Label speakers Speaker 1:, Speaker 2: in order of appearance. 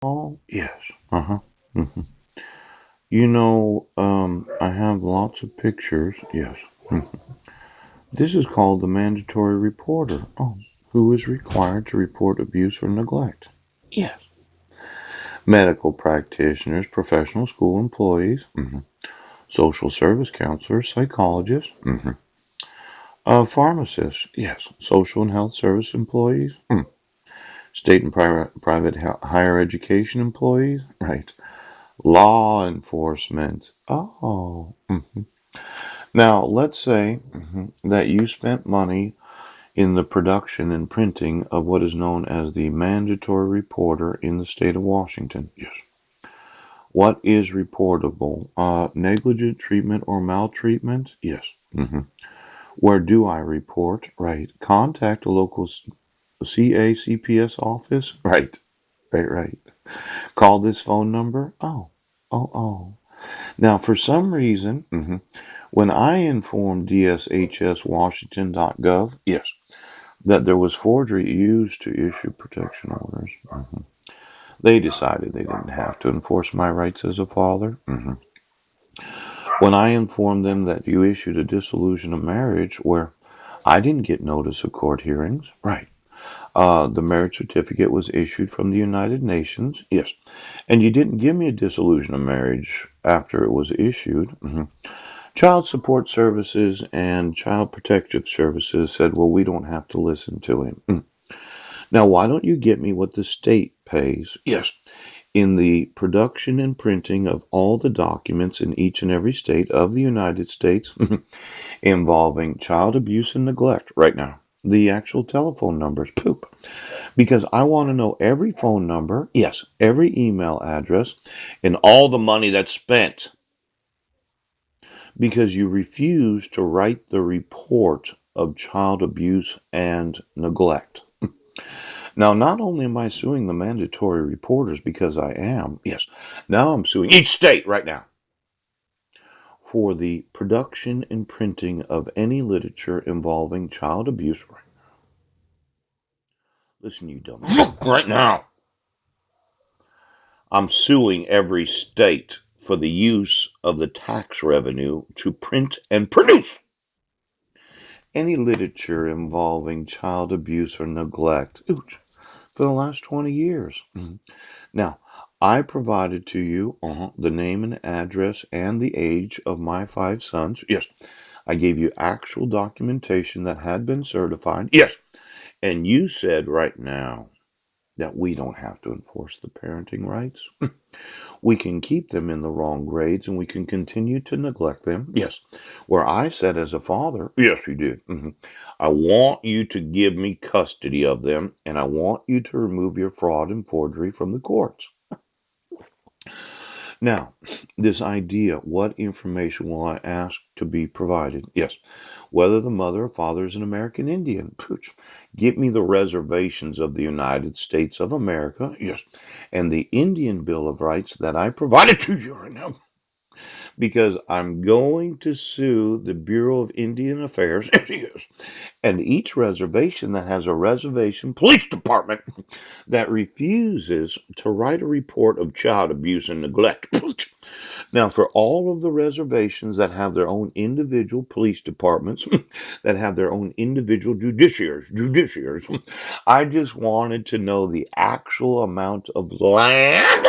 Speaker 1: Oh, yes. Uh-huh. Hmm. I have lots of pictures. Yes. Mhm. This is called the mandatory reporter. Oh, who is required to report abuse or neglect? Yes. Medical practitioners, professional school employees, social service counselors, psychologists, pharmacists, yes. Social and health service employees, state and private higher education employees, right. Law enforcement. Oh. Now, let's say that you spent money in the production and printing of what is known as the mandatory reporter in the state of Washington. Yes. What is reportable? Negligent treatment or maltreatment? Yes. Where do I report? Right. Contact a local CACPS office? Right. Right. Call this phone number? Oh. Now, for some reason, when I informed DSHSWashington.gov, yes, that there was forgery used to issue protection orders, they decided they didn't have to enforce my rights as a father. When I informed them that you issued a dissolution of marriage where I didn't get notice of court hearings, right? The marriage certificate was issued from the United Nations, yes, and you didn't give me a dissolution of marriage after it was issued. Child support services and child protective services said, well, we don't have to listen to him. Now, why don't you get me what the state pays? Yes, in the production and printing of all the documents in each and every state of the United States involving child abuse and neglect right now. The actual telephone numbers, poop. Because I want to know every phone number, yes, every email address, and all the money that's spent because you refuse to write the report of child abuse and neglect. Now, not only am I suing the mandatory reporters because I am, yes, now I'm suing each state right now for the production and printing of any literature involving child abuse. Listen, you dumb. Right now, I'm suing every state for the use of the tax revenue to print and produce any literature involving child abuse or neglect for the last 20 years. Now, I provided to you the name and address and the age of my five sons. Yes, I gave you actual documentation that had been certified. Yes, and you said right now that we don't have to enforce the parenting rights. We can keep them in the wrong grades and we can continue to neglect them. Yes. Where I said as a father, yes, you did. I want you to give me custody of them and I want you to remove your fraud and forgery from the courts. Now, this idea, what information will I ask to be provided? Yes. Whether the mother or father is an American Indian. Pooch. Give me the reservations of the United States of America. Yes. And the Indian Bill of Rights that I provided to you right now. Because I'm going to sue the Bureau of Indian Affairs. Yes. And each reservation that has a reservation police department that refuses to write a report of child abuse and neglect. Now, for all of the reservations that have their own individual police departments, that have their own individual judiciaries, I just wanted to know the actual amount of land